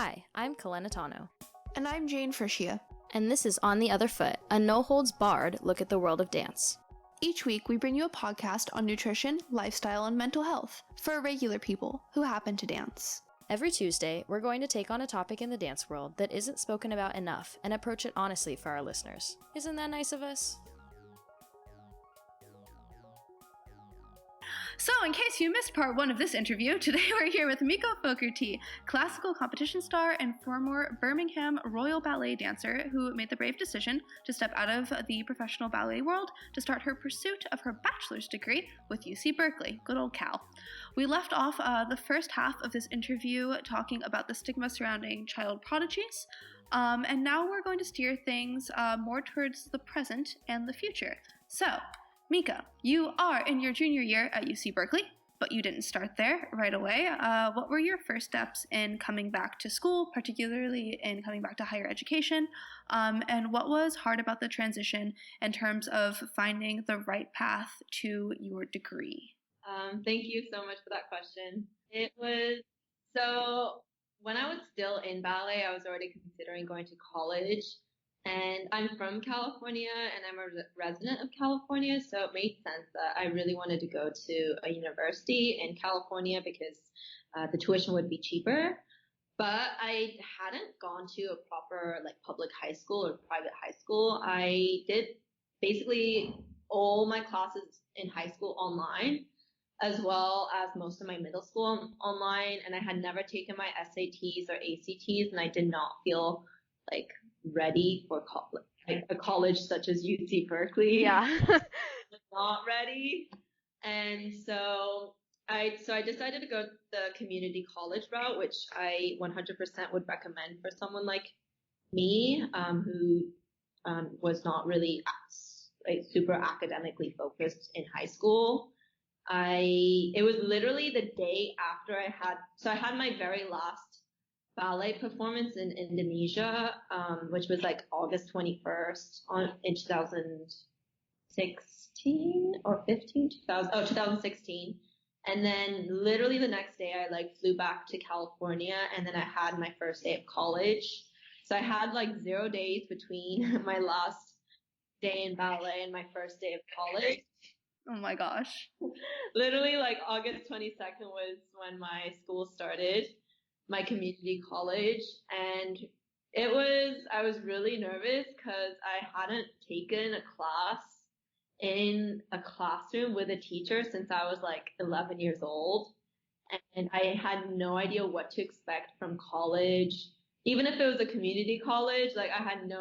Hi, I'm Kalena. And I'm Jayne Frischia. And this is On the Other Foot, a no-holds-barred look at the world of dance. Each week, we bring you a podcast on nutrition, lifestyle, and mental health for regular people who happen to dance. Every Tuesday, we're going to take on a topic in the dance world that isn't spoken about enough and approach it honestly for our listeners. Isn't that nice of us? So, in case you missed part one of this interview, today we're here with Miko Fogarty, classical competition star and former Birmingham Royal Ballet dancer who made the brave decision to step out of the professional ballet world to start her pursuit of her bachelor's degree with UC Berkeley, good old Cal. We left off the first half of this interview talking about the stigma surrounding child prodigies, and now we're going to steer things more towards the present and the future. So, Mika, you are in your junior year at UC Berkeley, but you didn't start there right away. What were your first steps in coming back to school, particularly in coming back to higher education? And what was hard about the transition in terms of finding the right path to your degree? Thank you so much for that question. So when I was still in ballet, I was already considering going to college. And I'm from California, and I'm a resident of California, so it made sense that I really wanted to go to a university in California because the tuition would be cheaper. But I hadn't gone to a proper public high school or private high school. I did basically all my classes in high school online, as well as most of my middle school online, and I had never taken my SATs or ACTs, and I did not feel ready for a college such as UC Berkeley. Yeah. Not ready. And so I decided to go the community college route, which I 100% would recommend for someone like me, who was not really super academically focused in high school. It was literally the day after I had my very last ballet performance in Indonesia, which was August 21st in 2016 or 2016. And then literally the next day I flew back to California, and then I had my first day of college. So I had 0 days between my last day in ballet and my first day of college. Oh my gosh. Literally August 22nd was when my school started, my community college, and I was really nervous because I hadn't taken a class in a classroom with a teacher since I was 11 years old, and I had no idea what to expect from college. Even if it was a community college, I had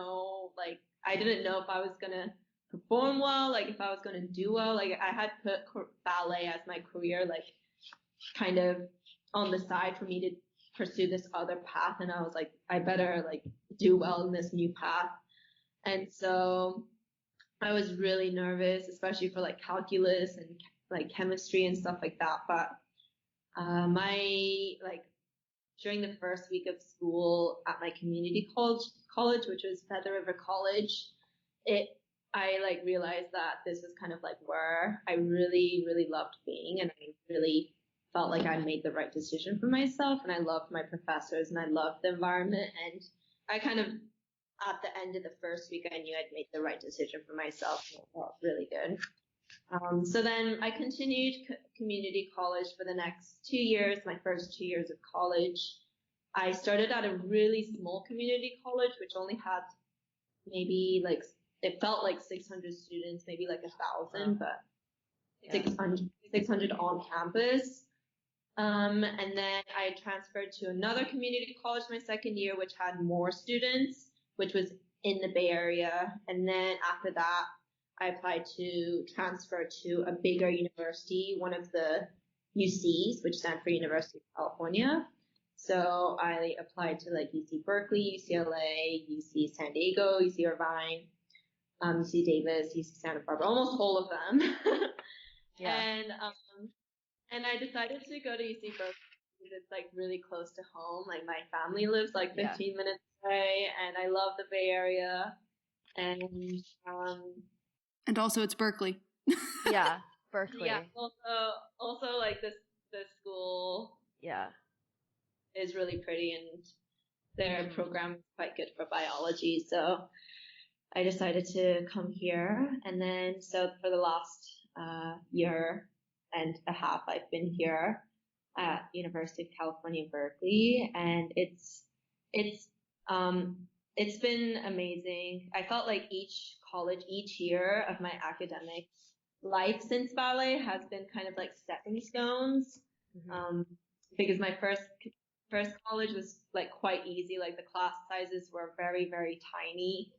I didn't know if I was gonna perform well, if I was gonna do well. I had put ballet as my career, kind of on the side for me to pursue this other path, and I was I better do well in this new path. And so I was really nervous, especially for calculus and chemistry and stuff like that. But during the first week of school at my community college, which was Feather River College, I realized that this was kind of where I really, really loved being, and I really felt like I made the right decision for myself, and I loved my professors, and I loved the environment, and I kind of, at the end of the first week, I knew I'd made the right decision for myself, and it felt really good. So then I continued community college for the next 2 years, my first 2 years of college. I started at a really small community college, which only had maybe it felt 600 students, maybe 1,000, but yeah. 600 on campus. And then I transferred to another community college my second year, which had more students, which was in the Bay Area. And then after that, I applied to transfer to a bigger university, one of the UCs, which stand for University of California. So I applied to UC Berkeley, UCLA, UC San Diego, UC Irvine, UC Davis, UC Santa Barbara, almost all of them. Yeah. And I decided to go to UC Berkeley because it's really close to home. My family lives 15 minutes away, and I love the Bay Area. And also it's Berkeley. Yeah, Berkeley. Yeah. Also the school. Yeah. Is really pretty, and their program is quite good for biology. So I decided to come here. And then, so for the last year and a half, I've been here at University of California, Berkeley, and it's been amazing. I felt like each year of my academic life since ballet has been kind of like stepping stones. Because my first college was like quite easy, like the class sizes were very, very tiny.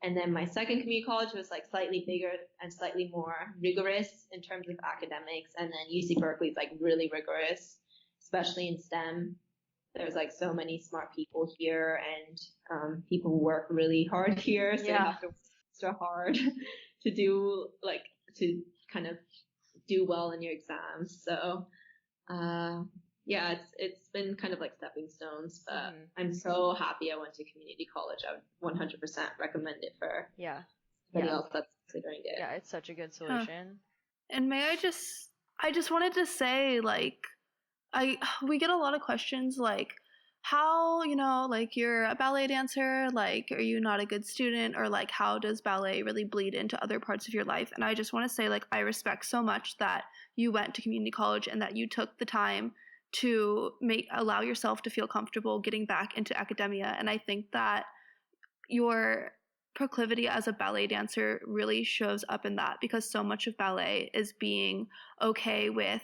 And then my second community college was like slightly bigger and slightly more rigorous in terms of academics. And then UC Berkeley is like really rigorous, especially in STEM. There's like so many smart people here, and people work really hard here. So you have to work extra hard to kind of do well in your exams. So, yeah, it's been kind of like stepping stones, but I'm so happy I went to community college. I would 100% recommend it for anybody else that's considering it. Yeah, it's such a good solution. And I just wanted to say, like, we get a lot of questions like, how, like, you're a ballet dancer, like, are you not a good student, or like, how does ballet really bleed into other parts of your life? And I just want to say, like, I respect so much that you went to community college and that you took the time to allow yourself to feel comfortable getting back into academia. And I think that your proclivity as a ballet dancer really shows up in that, because so much of ballet is being okay with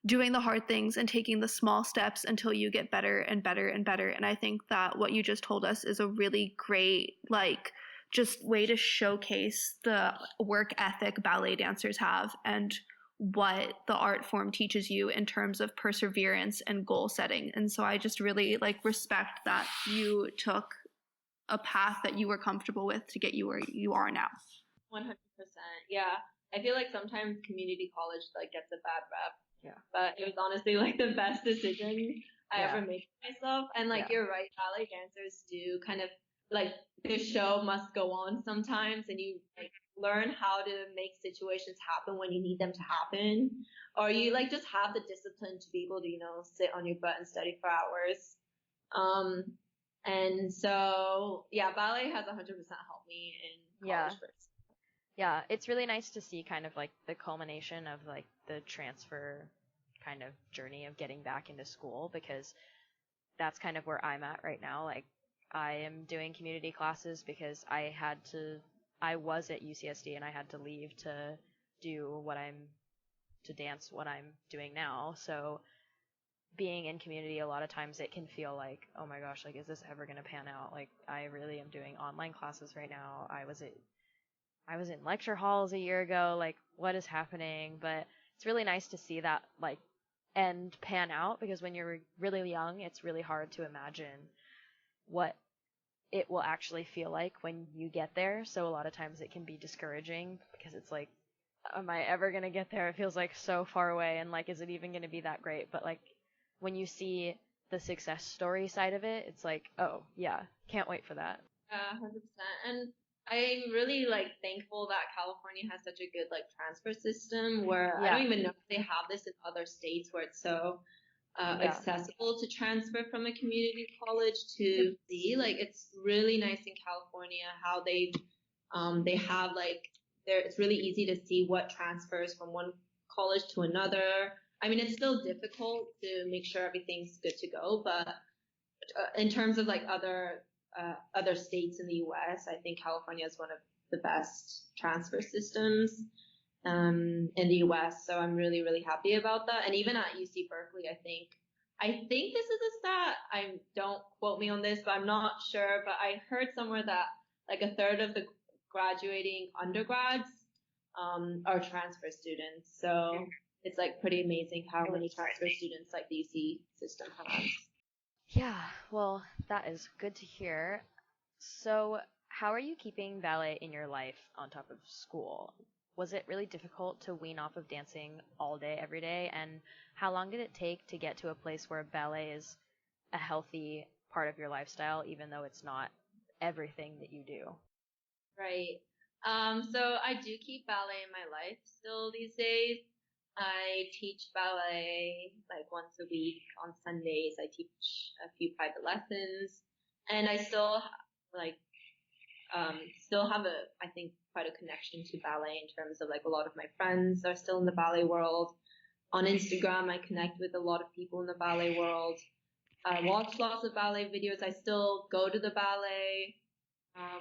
doing the hard things and taking the small steps until you get better and better and better. And I think that what you just told us is a really great, like, just way to showcase the work ethic ballet dancers have and what the art form teaches you in terms of perseverance and goal setting. And so I just really, like, respect that you took a path that you were comfortable with to get you where you are now. 100%. Yeah. I feel like sometimes community college like gets a bad rep. Yeah. But it was honestly like the best decision I ever made for myself. And like you're right, ballet dancers do kind of like the show must go on sometimes, and you like learn how to make situations happen when you need them to happen, or you like just have the discipline to be able to, sit on your butt and study for hours. And so ballet has 100% helped me in college first. Yeah, it's really nice to see kind of like the culmination of like the transfer kind of journey of getting back into school, because that's kind of where I'm at right now. Like, I am doing community classes because I was at UCSD and I had to leave to dance what I'm doing now. So being in community, a lot of times it can feel like, oh my gosh, like, is this ever going to pan out? Like, I really am doing online classes right now. I was in lecture halls a year ago. Like, what is happening? But it's really nice to see that, like, end pan out, because when you're really young, it's really hard to imagine what it will actually feel like when you get there. So a lot of times it can be discouraging, because it's like, am I ever going to get there? It feels like so far away, and like, is it even going to be that great? But like, when you see the success story side of it, it's like, oh yeah, can't wait for that. 100%. And I'm really like thankful that California has such a good like transfer system where I don't even know if they have this in other states where it's so accessible to transfer from a community college to UC. Like, it's really nice in California how they have like it's really easy to see what transfers from one college to another. I mean, it's still difficult to make sure everything's good to go, but in terms of like other states in the U.S., I think California is one of the best transfer systems in the U.S. So I'm really, really happy about that. And even at UC Berkeley, I think this is a stat. Don't quote me on this, but I'm not sure. But I heard somewhere that like a third of the graduating undergrads are transfer students. So it's like pretty amazing how many transfer students like the UC system has. Yeah, well, that is good to hear. So, how are you keeping ballet in your life on top of school? Was it really difficult to wean off of dancing all day, every day? And how long did it take to get to a place where ballet is a healthy part of your lifestyle, even though it's not everything that you do? Right. So I do keep ballet in my life still these days. I teach ballet like once a week on Sundays. I teach a few private lessons. And I still like still have I think quite a connection to ballet in terms of like a lot of my friends are still in the ballet world. On Instagram, I connect with a lot of people in the ballet world. I watch lots of ballet videos. I still go to the ballet.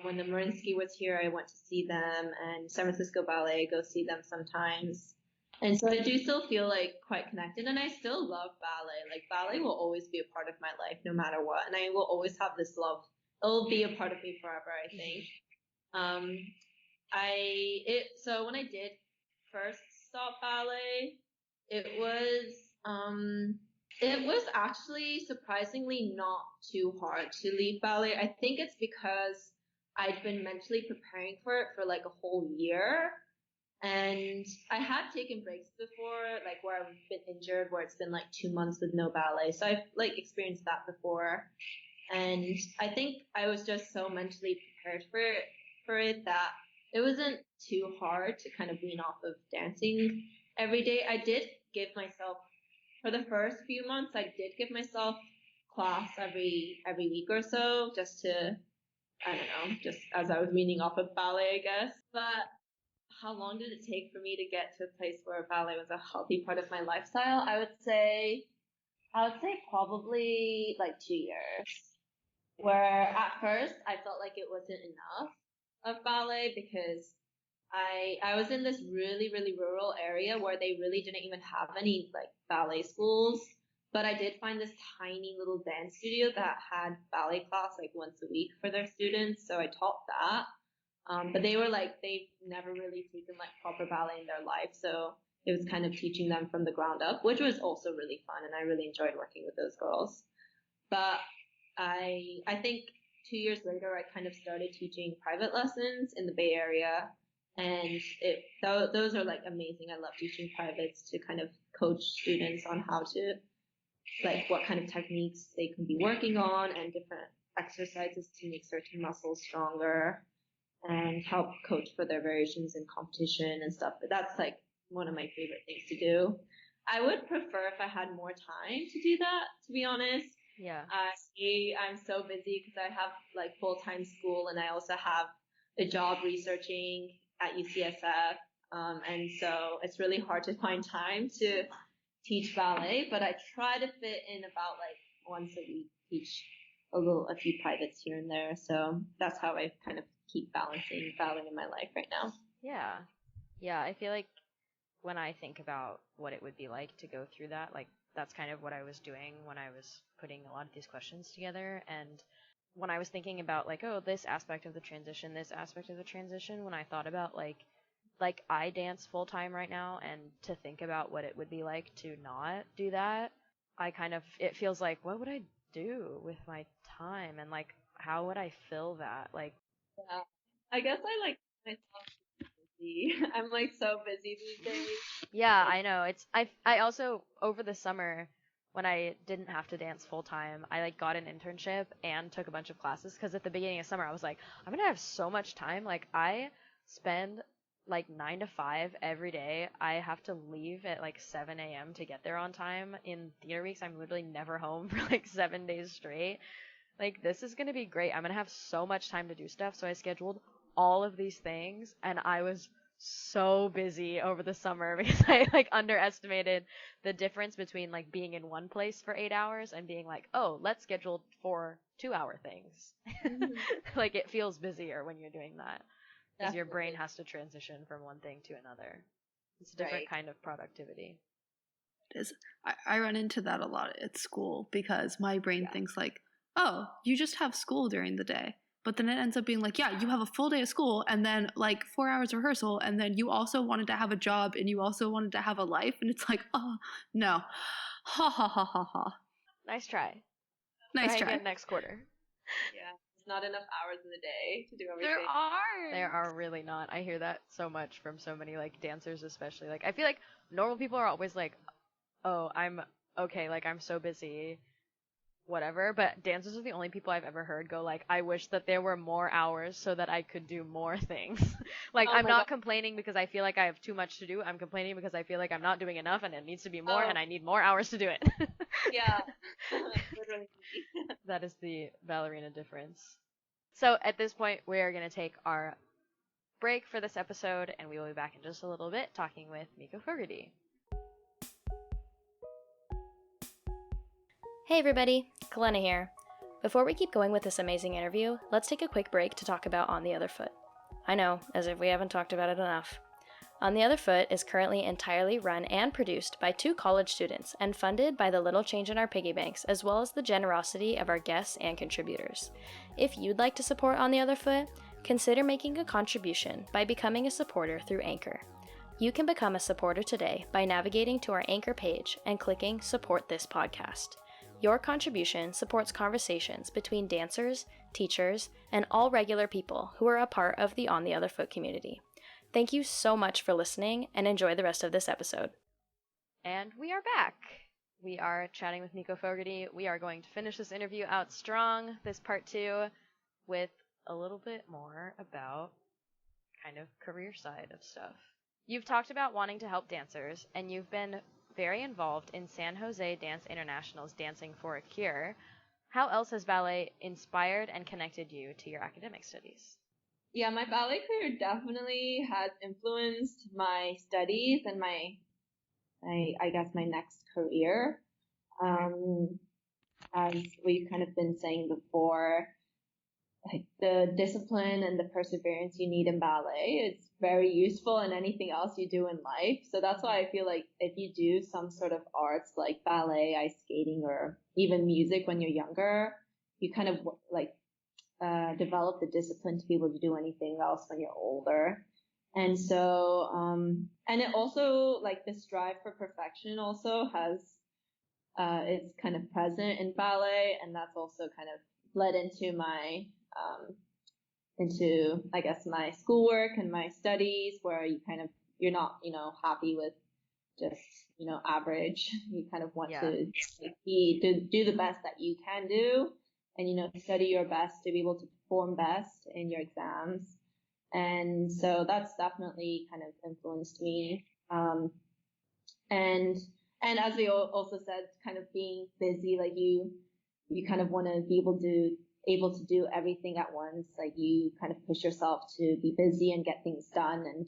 When the Marinsky was here, I went to see them, and San Francisco Ballet, I go see them sometimes. And so I do still feel like quite connected, and I still love ballet. Like ballet will always be a part of my life no matter what, and I will always have this love. It'll be a part of me forever, I think. So when I did first stop ballet, it was actually surprisingly not too hard to leave ballet. I think it's because I'd been mentally preparing for it for like a whole year. And I had taken breaks before, like where I've been injured, where it's been like 2 months with no ballet. So I've like experienced that before. And I think I was just so mentally prepared for it that it wasn't too hard to kind of wean off of dancing every day. I did give myself, for the first few months, I did give myself class every week or so, just to, I don't know, just as I was weaning off of ballet, I guess. But how long did it take for me to get to a place where ballet was a healthy part of my lifestyle? I would say probably like 2 years. Where at first I felt like it wasn't enough of ballet because I was in this really, really rural area where they really didn't even have any like ballet schools. But I did find this tiny little dance studio that had ballet class like once a week for their students. So I taught that. But they were like, they've never really taken like proper ballet in their life. So it was kind of teaching them from the ground up, which was also really fun. And I really enjoyed working with those girls. But I think 2 years later, I kind of started teaching private lessons in the Bay Area. And those are like amazing. I love teaching privates to kind of coach students on how to, like what kind of techniques they can be working on and different exercises to make certain muscles stronger and help coach for their variations in competition and stuff. But that's like one of my favorite things to do. I would prefer if I had more time to do that, to be honest. Yeah. I'm so busy because I have like full-time school and I also have a job researching at UCSF. And so it's really hard to find time to teach ballet, but I try to fit in about like once a week, teach a few privates here and there. So that's how I kind of keep balancing ballet in my life right now. Yeah. Yeah, I feel like when I think about what it would be like to go through that, like that's kind of what I was doing when I was putting a lot of these questions together. And when I was thinking about like, oh, this aspect of the transition, when I thought about like I dance full time right now, and to think about what it would be like to not do that, it feels like, what would I do with my time, and like how would I fill that? Like, yeah, I guess I like myself busy. I'm like so busy these days. Yeah, I know. I also over the summer when I didn't have to dance full time, I like got an internship and took a bunch of classes because at the beginning of summer I was like, I'm gonna have so much time. Like I spend like 9 to 5 every day. I have to leave at like 7 a.m. to get there on time. In theater weeks, I'm literally never home for like 7 days straight. Like this is gonna be great. I'm gonna have so much time to do stuff. So I scheduled all of these things, and I was so busy over the summer because I like underestimated the difference between like being in one place for 8 hours and being like, oh, let's schedule 4 2-hour things. Mm-hmm. Like it feels busier when you're doing that because your brain has to transition from one thing to another. It's a different kind of productivity. It is. I run into that a lot at school because my brain thinks like, oh, you just have school during the day. But then it ends up being like, yeah, you have a full day of school and then like 4 hours rehearsal, and then you also wanted to have a job and you also wanted to have a life, and it's like, oh no, ha ha ha ha ha. Nice try. Nice try. Again next quarter. Yeah, it's not enough hours in the day to do everything. There are really not. I hear that so much from so many like dancers, especially. Like I feel like normal people are always like, oh, I'm okay, like I'm so busy, whatever, but dancers are the only people I've ever heard go like, I wish that there were more hours so that I could do more things. Like I'm not complaining because I feel like I have too much to do. I'm complaining because I feel like I'm not doing enough and it needs to be more and I need more hours to do it. Yeah. Literally. That is the ballerina difference. So at this point, we are going to take our break for this episode, and we will be back in just a little bit talking with Miko Fogarty. Hey everybody, Kalena here. Before we keep going with this amazing interview, let's take a quick break to talk about On the Other Foot. I know, as if we haven't talked about it enough. On the Other Foot is currently entirely run and produced by 2 college students and funded by the little change in our piggy banks, as well as the generosity of our guests and contributors. If you'd like to support On the Other Foot, consider making a contribution by becoming a supporter through Anchor. You can become a supporter today by navigating to our Anchor page and clicking Support This Podcast. Your contribution supports conversations between dancers, teachers, and all regular people who are a part of the On the Other Foot community. Thank you so much for listening, and enjoy the rest of this episode. And we are back. We are chatting with Miko Fogarty. We are going to finish this interview out strong, this part 2, with a little bit more about kind of career side of stuff. You've talked about wanting to help dancers, and you've been very involved in San Jose Dance International's Dancing for a Cure. How else has ballet inspired and connected you to your academic studies? Yeah, my ballet career definitely has influenced my studies and I guess my next career. As we've kind of been saying before, like the discipline and the perseverance you need in ballet is very useful in anything else you do in life. So that's why I feel like if you do some sort of arts like ballet, ice skating, or even music when you're younger, you kind of like develop the discipline to be able to do anything else when you're older. And so, and it also, like the strive for perfection also has, it's kind of present in ballet, and that's also kind of led into my, I guess, my schoolwork and my studies, where you're not, happy with just, average. You kind of want to do the best that you can do, and, study your best to be able to perform best in your exams. And so that's definitely kind of influenced me. And as we also said, kind of being busy, like you kind of want to be able to do everything at once. Like you kind of push yourself to be busy and get things done and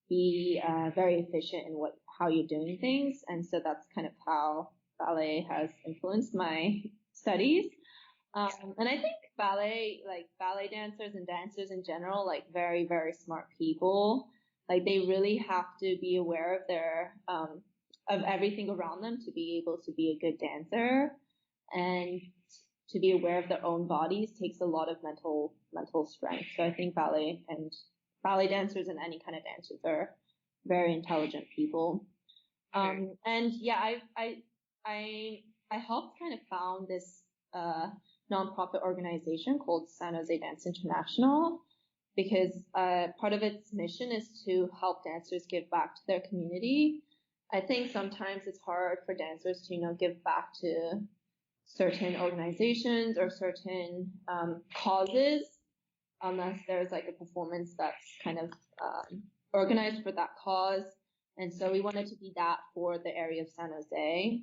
be very efficient in how you're doing things. And so that's kind of how ballet has influenced my studies. And I think ballet dancers and dancers in general, like very, very smart people, like they really have to be aware of of everything around them to be able to be a good dancer, and to be aware of their own bodies takes a lot of mental strength. So I think ballet dancers and any kind of dancers are very intelligent people. And yeah, I helped kind of found this, nonprofit organization called San Jose Dance International, because part of its mission is to help dancers give back to their community. I think sometimes it's hard for dancers to, give back to certain organizations or certain causes unless there's like a performance that's kind of organized for that cause. And so we wanted to be that for the area of San Jose.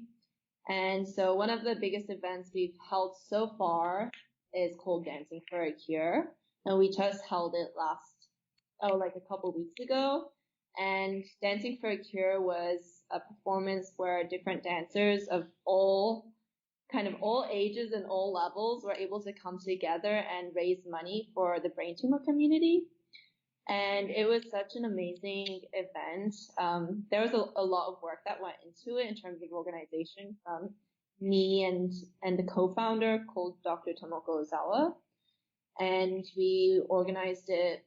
And so one of the biggest events we've held so far is called Dancing for a Cure. And we just held it like a couple weeks ago. And Dancing for a Cure was a performance where different dancers of all ages and all levels were able to come together and raise money for the brain tumor community. And it was such an amazing event. There was a lot of work that went into it in terms of organization from me and the co-founder called Dr. Tomoko Ozawa. And we organized it,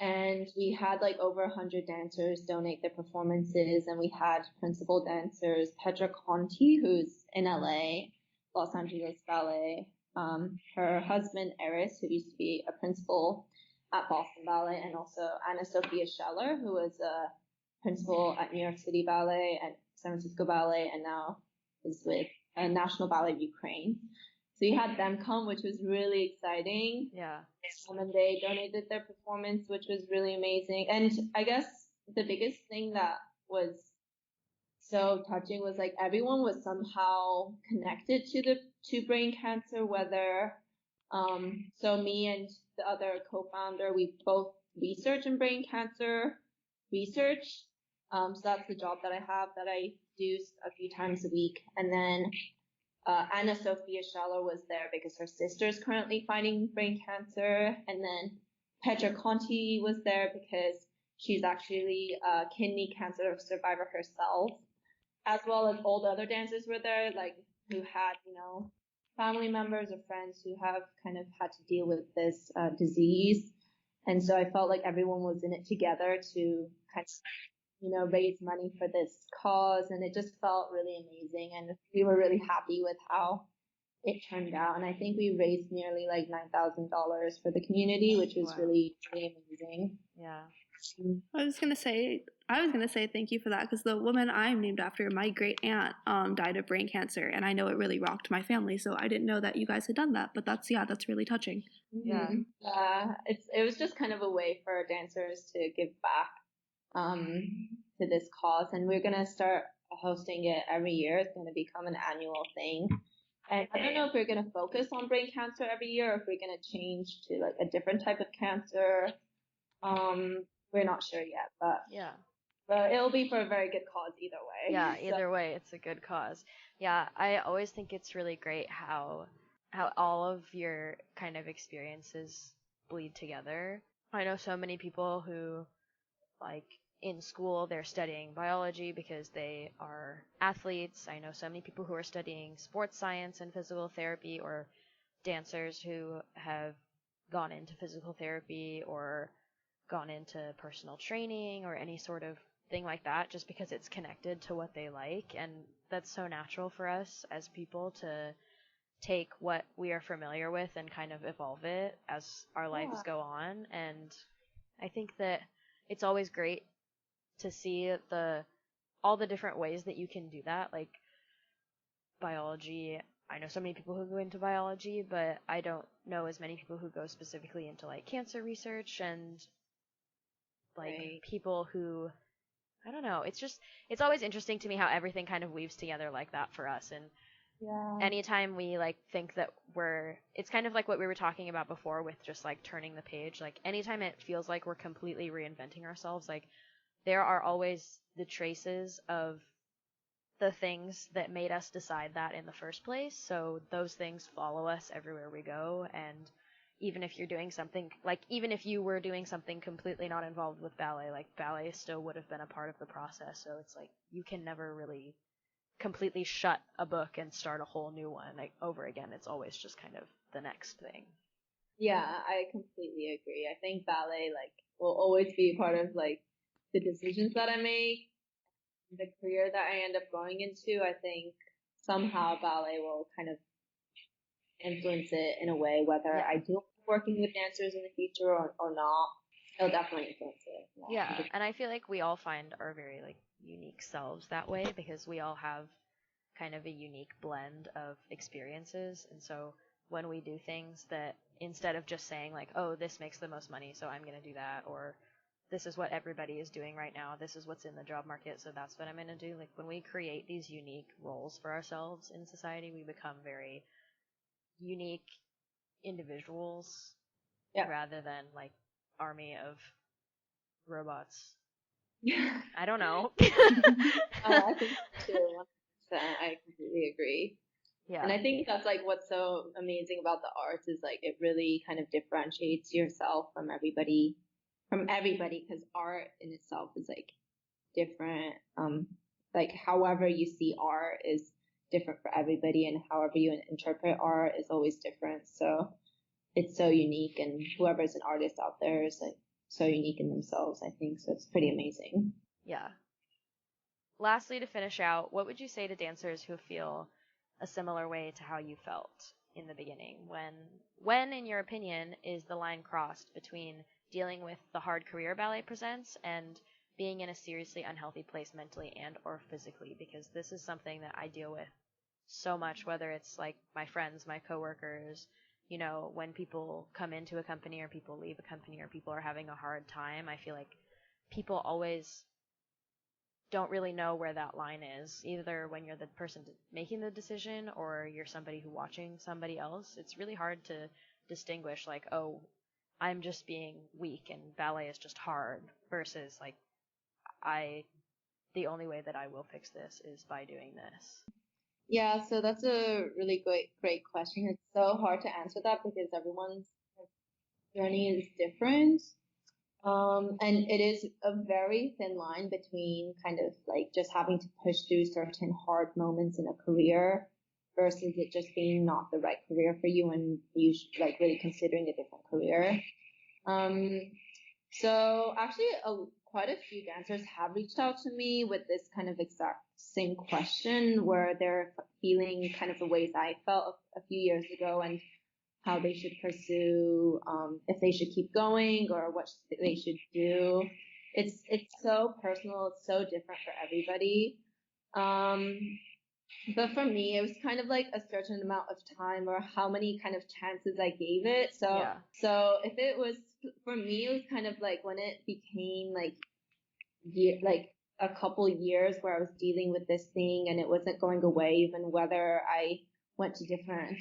and we had like over 100 dancers donate their performances, and we had principal dancers Petra Conti, who's in LA, Los Angeles Ballet, her husband Eris, who used to be a principal at Boston Ballet, and also Anna Sophia Scheller, who was a principal at New York City Ballet and San Francisco Ballet, and now is with National Ballet of Ukraine. So you had them come, which was really exciting. Yeah. And they donated their performance, which was really amazing. And I guess the biggest thing that was so touching was like everyone was somehow connected to brain cancer, whether so me and the other co-founder, we both research in brain cancer research. So that's the job that I have that I do a few times a week. And then Anna Sophia Schaller was there because her sister is currently fighting brain cancer. And then Petra Conti was there because she's actually a kidney cancer survivor herself, as well as all the other dancers were there, like who had, family members or friends who have kind of had to deal with this disease. And so I felt like everyone was in it together to kind of, raise money for this cause. And it just felt really amazing. And we were really happy with how it turned out. And I think we raised nearly like $9,000 for the community, which was really, really amazing. Yeah. I was gonna say thank you for that, because the woman I'm named after, my great aunt, died of brain cancer, and I know it really rocked my family. So I didn't know that you guys had done that, but that's really touching. Yeah. It was just kind of a way for dancers to give back to this cause, and we're gonna start hosting it every year. It's gonna become an annual thing. And I don't know if we're gonna focus on brain cancer every year, or if we're gonna change to like a different type of cancer. We're not sure yet, but it'll be for a very good cause either way. Yeah, either way, it's a good cause. Yeah, I always think it's really great how all of your kind of experiences bleed together. I know so many people who, like, in school they're studying biology because they are athletes. I know so many people who are studying sports science and physical therapy, or dancers who have gone into physical therapy or gone into personal training or any sort of thing like that, just because it's connected to what they like. And that's so natural for us as people to take what we are familiar with and kind of evolve it as our lives go on. And I think that it's always great to see all the different ways that you can do that. Like biology, I know so many people who go into biology, but I don't know as many people who go specifically into like cancer research and like people who, I don't know, it's always interesting to me how everything kind of weaves together like that for us. And anytime we like think that it's kind of like what we were talking about before with just like turning the page, like anytime it feels like we're completely reinventing ourselves, like there are always the traces of the things that made us decide that in the first place. So those things follow us everywhere we go. And even if you were doing something completely not involved with ballet, like ballet still would have been a part of the process. So it's like you can never really completely shut a book and start a whole new one like over again. It's always just kind of the next thing. Yeah, I completely agree. I think ballet like will always be part of like the decisions that I make, the career that I end up going into. I think somehow ballet will kind of influence it in a way, whether I do working with dancers in the future or not. It'll definitely influence it. Yeah, and I feel like we all find our very like unique selves that way, because we all have kind of a unique blend of experiences. And so when we do things that, instead of just saying like, oh, this makes the most money, so I'm going to do that, or this is what everybody is doing right now, this is what's in the job market, so that's what I'm going to do. Like when we create these unique roles for ourselves in society, we become very unique individuals rather than like army of robots. I don't know. I think too. 100%. I completely agree. Yeah. And I think that's like what's so amazing about the arts is like it really kind of differentiates yourself from everybody, because art in itself is like different. Like however you see art is different for everybody, and however you interpret art is always different. So it's so unique, and whoever's an artist out there is like so unique in themselves, I think. So it's pretty amazing. Yeah. Lastly, to finish out, what would you say to dancers who feel a similar way to how you felt in the beginning? When, in your opinion, is the line crossed between dealing with the hard career ballet presents and being in a seriously unhealthy place mentally and or physically? Because this is something that I deal with so much, whether it's like my friends, my coworkers, when people come into a company or people leave a company or people are having a hard time, I feel like people always don't really know where that line is, either when you're the person making the decision or you're somebody who watching somebody else. It's really hard to distinguish, like, oh, I'm just being weak and ballet is just hard, versus like, the only way that I will fix this is by doing this. Yeah, so that's a really great question. It's so hard to answer that because everyone's journey is different. And it is a very thin line between kind of like just having to push through certain hard moments in a career versus it just being not the right career for you and you like really considering a different career. So actually quite a few dancers have reached out to me with this kind of exact same question where they're feeling kind of the ways I felt a few years ago and how they should pursue, if they should keep going or what they should do. It's so personal. It's so different for everybody. But for me, it was kind of like a certain amount of time or how many kind of chances I gave it. So, so if it was, for me, it was kind of like when it became like a couple years where I was dealing with this thing and it wasn't going away, even whether I went to different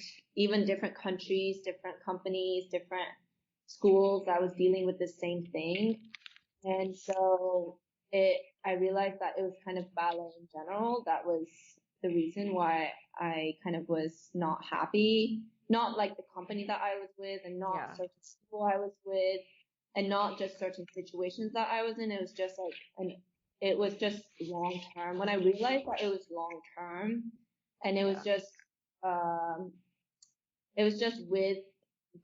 countries, different companies, different schools, I was dealing with the same thing. And so I realized that it was kind of ballet in general. That was the reason why I kind of was not happy, not like the company that I was with and not certain school I was with and not just certain situations that I was in. It was just like, it was just long term. When I realized that it was long term and it was just with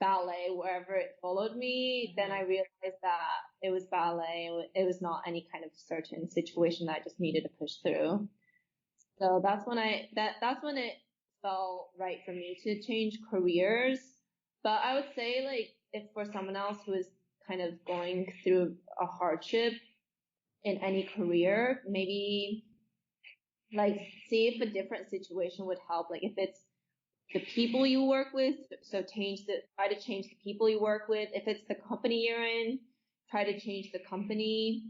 ballet wherever it followed me, then I realized that it was ballet. It was not any kind of certain situation that I just needed to push through. So that's when that's when it felt right for me to change careers. But I would say like if for someone else who is kind of going through a hardship in any career, maybe like see if a different situation would help. Like if it's the people you work with, so try to change the people you work with. If it's the company you're in, try to change the company.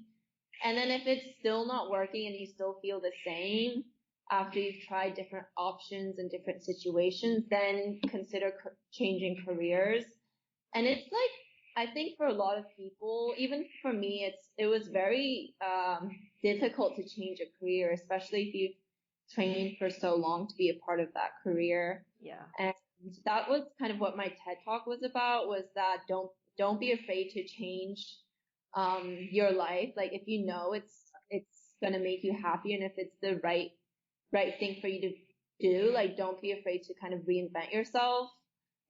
And then if it's still not working and you still feel the same after you've tried different options and different situations, then consider changing careers. And it's like, I think for a lot of people, even for me, it was very difficult to change a career, especially if you've trained for so long to be a part of that career. Yeah. And that was kind of what my TED Talk was about, was that don't be afraid to change your life. Like if you know it's gonna make you happy and if it's the right thing for you to do, like don't be afraid to kind of reinvent yourself,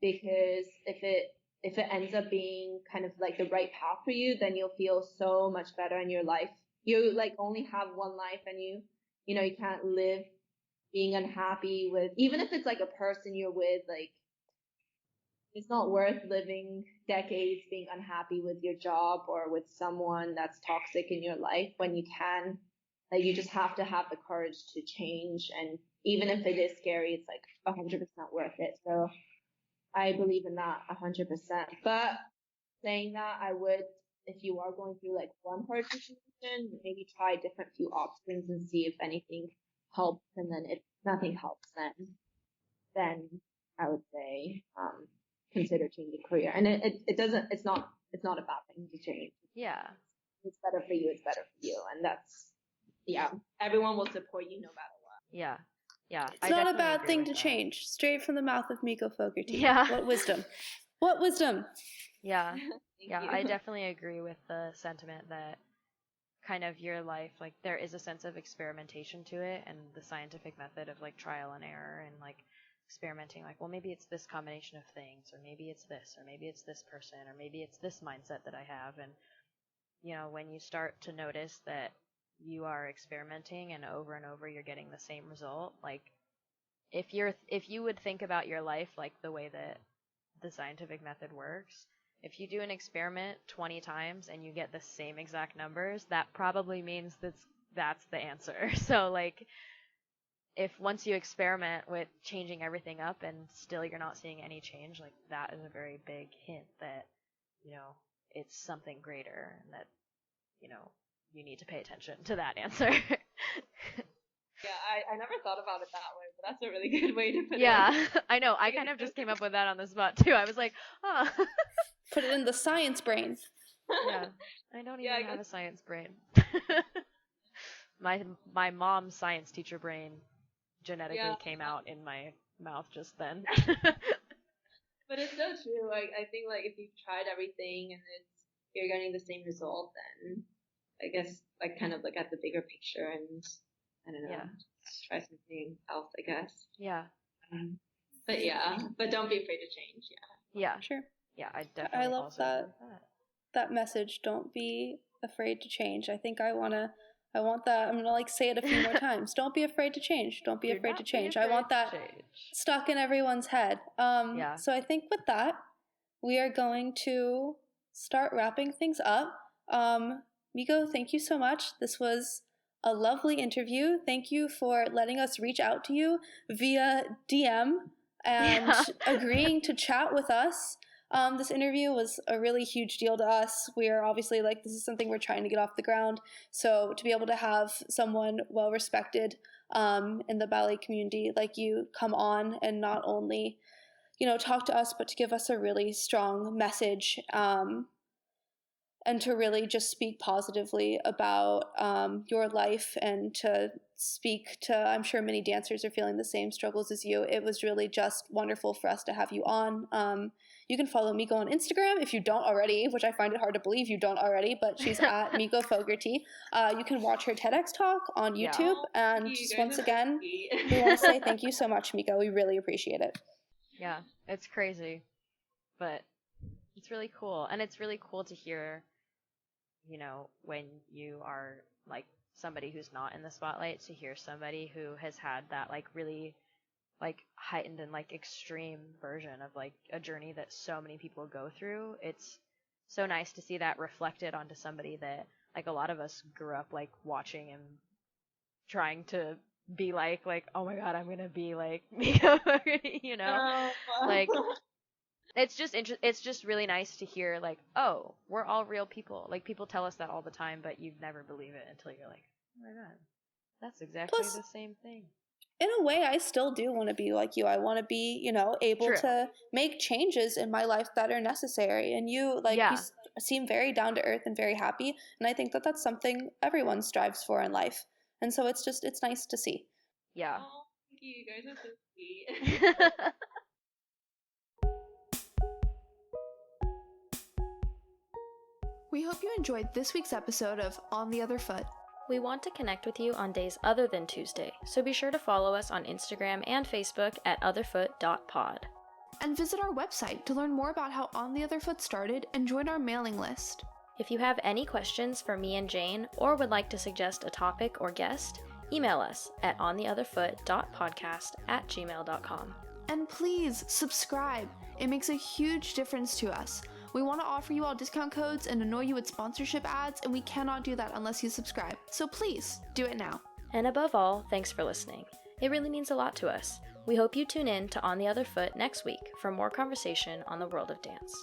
because if it ends up being kind of like the right path for you, then you'll feel so much better in your life. You like only have one life and you know, you can't live being unhappy with, even if it's like a person you're with, like it's not worth living decades being unhappy with your job or with someone that's toxic in your life when you can. Like you just have to have the courage to change, and even if it is scary, it's like 100% worth it. So I believe in that 100%. But saying that, I would, if you are going through like one hard situation, maybe try different few options and see if anything helps. And then if nothing helps, then I would say consider changing career. And it's not a bad thing to change. Yeah. It's better for you. It's better for you, and that's everyone will support you no matter what. Yeah. Yeah. It's not a bad thing to change. Straight from the mouth of Miko Fogarty. Yeah. What wisdom. What wisdom. Yeah. Yeah. you. I definitely agree with the sentiment that kind of your life, like there is a sense of experimentation to it, and the scientific method of like trial and error and like experimenting, like, well, maybe it's this combination of things, or maybe it's this, or maybe it's this person, or maybe it's this mindset that I have. And, you know, when you start to notice that you are experimenting and over you're getting the same result, like if you would think about your life like the way that the scientific method works, if you do an experiment 20 times and you get the same exact numbers, that probably means that's the answer. So like if once you experiment with changing everything up and still you're not seeing any change, like that is a very big hint that, you know, it's something greater and that, you know, you need to pay attention to that answer. Yeah, I never thought about it that way, but that's a really good way to put it. Yeah, I know. I kind of just came up with that on the spot too. I was like, oh. Put it in the science brain. Yeah, I don't Yeah, even have a science brain. My mom's science teacher brain genetically came out in my mouth just then. But it's so true. I think like if you've tried everything and you're getting the same result, then I guess like kind of look at the bigger picture and I don't know, try something else, I guess. Yeah. But don't be afraid to change. Yeah. Sure. Yeah, I definitely. I love also agree with that message. Don't be afraid to change. I think I want that. I'm gonna like say it a few more times. Don't be afraid to change. Don't be afraid to change. I want that stuck in everyone's head. So I think with that, we are going to start wrapping things up. Miko, thank you so much. This was a lovely interview. Thank you for letting us reach out to you via DM and agreeing to chat with us. This interview was a really huge deal to us. We are obviously like, this is something we're trying to get off the ground. So to be able to have someone well respected in the ballet community like you come on and not only, talk to us, but to give us a really strong message and to really just speak positively about your life and to speak to, I'm sure many dancers are feeling the same struggles as you. It was really just wonderful for us to have you on. You can follow Miko on Instagram if you don't already, which I find it hard to believe you don't already, but she's at Miko Fogarty. You can watch her TEDx talk on YouTube. And just once again, we want to say thank you so much, Miko. We really appreciate it. Yeah, it's crazy, but it's really cool. And it's really cool to hear, when you are like somebody who's not in the spotlight, to hear somebody who has had that like really like heightened and like extreme version of like a journey that so many people go through. It's so nice to see that reflected onto somebody that like a lot of us grew up like watching and trying to be like, oh my god, I'm gonna be like Miko, like it's just really nice to hear like, oh, we're all real people. Like people tell us that all the time, but you'd never believe it until you're like, oh my god, that's exactly the same thing. In a way, I still do want to be like you. I want to be, able to make changes in my life that are necessary. And you, you seem very down to earth and very happy. And I think that that's something everyone strives for in life. And so it's nice to see. Yeah. Oh, thank you. You guys are so sweet. We hope you enjoyed this week's episode of On the Other Foot. We want to connect with you on days other than Tuesday, so be sure to follow us on Instagram and Facebook at otherfoot.pod. And visit our website to learn more about how On the Other Foot started and join our mailing list. If you have any questions for me and Jayne, or would like to suggest a topic or guest, email us at ontheotherfoot.podcast@gmail.com. And please subscribe. It makes a huge difference to us. We want to offer you all discount codes and annoy you with sponsorship ads, and we cannot do that unless you subscribe. So please, do it now. And above all, thanks for listening. It really means a lot to us. We hope you tune in to On the Other Foot next week for more conversation on the world of dance.